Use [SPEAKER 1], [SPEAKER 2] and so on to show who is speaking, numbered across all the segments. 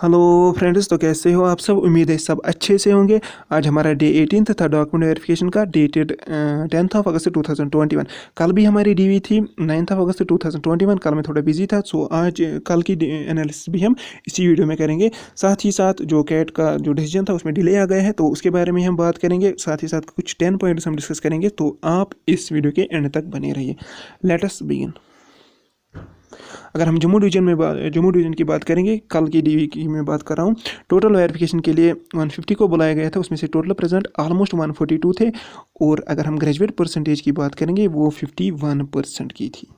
[SPEAKER 1] Hello friends, तो कैसे हो आप सब। उम्मीद है सब अच्छे से होंगे। आज हमारा डे 18 था डॉक्यूमेंट वेरिफिकेशन का, डेटेड 10 अगस्त 2021। कल भी हमारी डीवी थी 9 अगस्त 2021। कल मैं थोड़ा बिजी था, सो आज कल की एनालिसिस भी हम इसी वीडियो में करेंगे। साथ ही साथ जो कैट का जो डिसीजन था उसमें डिले आ गया है, तो उसके बारे में हम बात करेंगे। साथ ही साथ कुछ 10 पॉइंट्स हम डिस्कस करेंगे, तो आप इस वीडियो के एंड तक बने रहिए। Let us begin. अगर हम जम्मू डिवीज़न की बात करेंगे, कल की डीवी की मैं बात कर रहा हूँ। टोटल वेरिफिकेशन के लिए 150 को बुलाया गया था, उसमें से टोटल प्रेजेंट ऑलमोस्ट 142 थे। और अगर हम ग्रेजुएट परसेंटेज की बात करेंगे वो 51% की थी।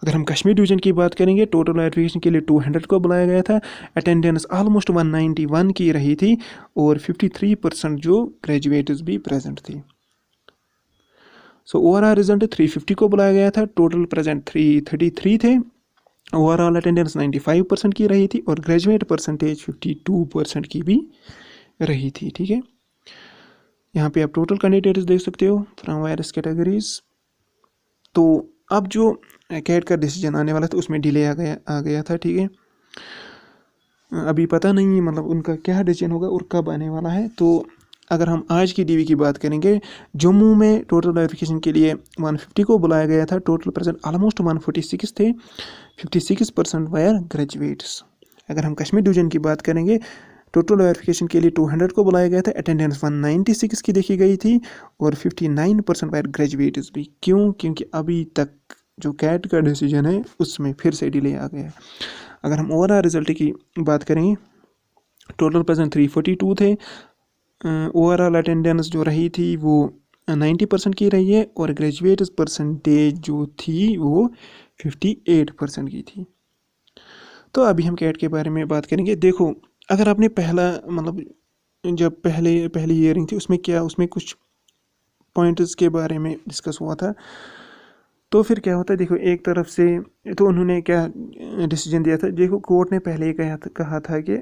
[SPEAKER 1] अगर हम कश्मीर डिवीज़न की बात करेंगे, टोटल वेरिफिकेशन के लिए 200 को बुलाया गया था। अटेंडेंस ऑलमोस्ट 191 की रही थी और 53% जो ग्रेजुएट्स भी प्रेजेंट थी। सो ओवरऑल रिजल्ट 350 को बुलाया गया था, टोटल प्रेजेंट 333 थे। ओवरऑल अटेंडेंस 95% की रही थी और ग्रेजुएट परसेंटेज 52% की भी रही थी। ठीक है, यहाँ पे आप टोटल कैंडिडेट्स देख सकते हो फ्रॉम वेरियस कैटेगरीज। तो अब जो कैट का डिसीजन आने वाला था उसमें डिले आ गया था। ठीक है, अभी पता नहीं मतलब उनका क्या डिसीजन होगा और कब आने वाला है। तो अगर हम आज की डीवी की बात करेंगे, जम्मू में टोटल वेरिफिकेशन के लिए 150 को बुलाया गया था। टोटल प्रेजेंट ऑलमोस्ट 146 थे, 56% वायर ग्रेजुएट्स। अगर हम कश्मीर डिवीजन की बात करेंगे, टोटल वेरिफिकेशन के लिए 200 को बुलाया गया था। अटेंडेंस 196 की देखी गई थी और 59% वायर ग्रेजुएट्स भी। क्योंकि अभी तक जो कैट का डिसीजन है उसमें फिर से डिले आ गया है। अगर हम ओवरऑल रिजल्ट की बात करें, टोटल प्रेजेंट 342 थे। ओवरऑल अटेंडेंस जो रही थी वो 90% की रही है और ग्रेजुएट परसेंटेज जो थी वो 58% की थी। तो अभी हम कैट के बारे में बात करेंगे। देखो, अगर आपने पहला मतलब जब पहली ईयरिंग थी उसमें कुछ पॉइंट्स के बारे में डिस्कस हुआ था। तो फिर क्या होता है, देखो एक तरफ से तो उन्होंने क्या डिसीजन दिया था। देखो, कोर्ट ने पहले ही कहा था कि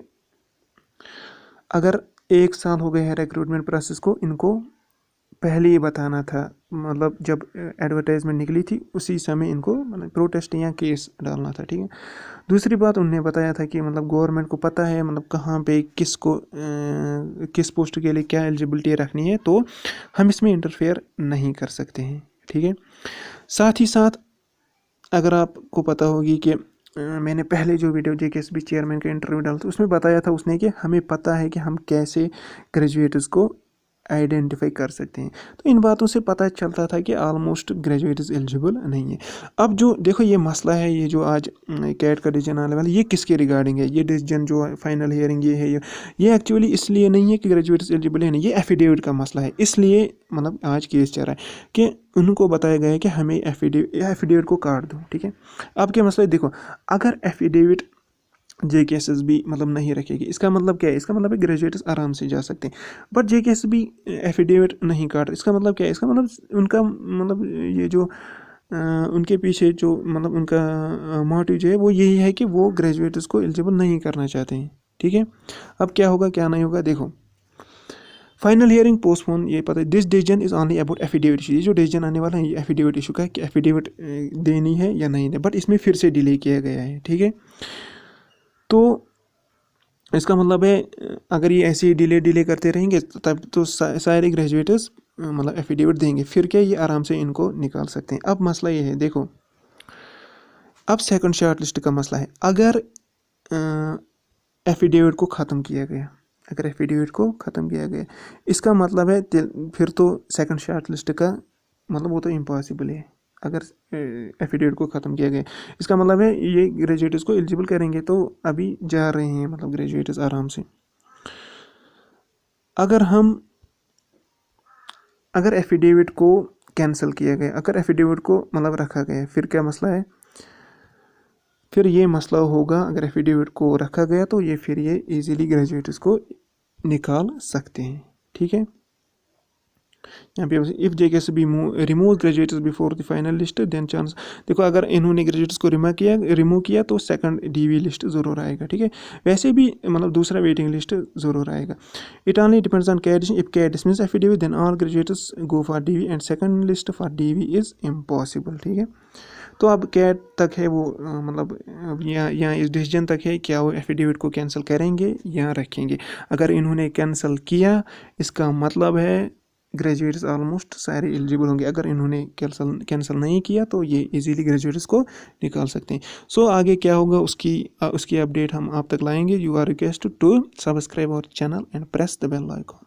[SPEAKER 1] अगर 1 साल हो गए हैं रिक्रूटमेंट प्रोसेस को, इनको पहले ही बताना था। मतलब जब एडवर्टाइजमेंट निकली थी उसी समय इनको मतलब प्रोटेस्ट या केस डालना था। ठीक है, दूसरी बात उन्होंने बताया था कि मतलब गवर्नमेंट को पता है मतलब कहाँ पे किस पोस्ट के लिए क्या एलिजिबिलिटी रखनी है, तो हम इसमें इंटरफेयर नहीं कर सकते हैं। ठीक है, साथ ही साथ अगर आपको पता होगी कि मैंने पहले जो वीडियो जेकेएसबी चेयरमैन का इंटरव्यू डाला था उसमें बताया था उसने कि हमें पता है कि हम कैसे ग्रेजुएट्स को आइडेंटिफाई कर सकते हैं। तो इन बातों से पता चलता था कि ऑलमोस्ट ग्रेजुएट्स एलिजिबल नहीं है। अब जो देखो ये मसला है, ये जो आज कैट का डिसीजन आने वाला, ये किसके रिगार्डिंग है। ये डिसीजन जो फाइनल हियरिंग ये है, ये एक्चुअली इसलिए नहीं है कि ग्रेजुएट्स एलिजिबल है नहीं, ये एफिडेविट का मसला है। इसलिए मतलब आज केस चल रहा है कि उनको बताया गया है कि हमें एफिडेविट को काट दो। ठीक है, अब क्या मसला है, देखो अगर एफिडेविट जेकेएसबी मतलब नहीं रखेगी, इसका मतलब क्या है, इसका मतलब है ग्रेजुएट्स आराम से जा सकते हैं। बट जेकेएसबी एफिडेविट नहीं काट, इसका मतलब क्या है, इसका मतलब उनका मतलब ये जो उनके पीछे जो मतलब उनका मोटिव जो है वो यही है कि वो ग्रेजुएट्स को एलिजिबल नहीं करना चाहते हैं। ठीक है, अब क्या होगा क्या नहीं होगा, देखो फाइनल हियरिंग पोस्टपोन, ये पता है this decision is only about affidavit. ये जो डिसीजन आने वाला है ये एफिडेविट इशू का है कि एफिडेविट देनी है या नहीं देनी, बट इसमें फिर से डिले किया गया है। ठीक है, तो इसका मतलब है अगर ये ऐसे ही डिले करते रहेंगे तब तो सारे ग्रेजुएट्स मतलब एफिडेविट देंगे, फिर क्या ये आराम से इनको निकाल सकते हैं। अब मसला ये है, देखो अब सेकंड शॉर्ट लिस्ट का मसला है। अगर एफिडेविट को ख़त्म किया गया, अगर एफिडेविट को ख़त्म किया गया, इसका मतलब है फिर तो सेकंड शॉर्ट लिस्ट का मतलब वो तो इम्पॉसिबल है। अगर एफिडेविट को ख़त्म किया गया, इसका मतलब है ये ग्रेजुएट्स को एलिजिबल करेंगे, तो अभी जा रहे हैं मतलब ग्रेजुएट्स आराम से। अगर एफिडेविट को कैंसिल किया गया, अगर एफिडेविट को मतलब रखा गया, फिर क्या मसला है, फिर ये मसला होगा। अगर एफिडेविट को रखा गया तो ये फिर ये इजीली ग्रेजुएट्स को निकाल सकते हैं। ठीक है, यहाँ पे if JKSB remove graduates before the final list then chance. देखो अगर इन्होंने ग्रेजुएट्स को रिमूव किया तो सेकंड डीवी लिस्ट ज़रूर आएगा। ठीक है, वैसे भी मतलब दूसरा वेटिंग लिस्ट ज़रूर आएगा। It only depends on CAT, if CAT dismiss affidavit then all graduates go for DV and second list for DV is impossible. ठीक है, तो अब क्या तक है वो मतलब यहाँ इस डिसीजन तक है, क्या वो एफिडेविट को कैंसिल करेंगे या रखेंगे। अगर इन्होंने कैंसिल किया इसका मतलब है ग्रेजुएट्स ऑलमोस्ट सारे एलिजिबल होंगे। अगर इन्होंने कैंसिल नहीं किया तो ये इजीली ग्रेजुएट्स को निकाल सकते हैं। सो आगे क्या होगा उसकी अपडेट हम आप तक लाएंगे। You are request to subscribe our channel and press the bell icon.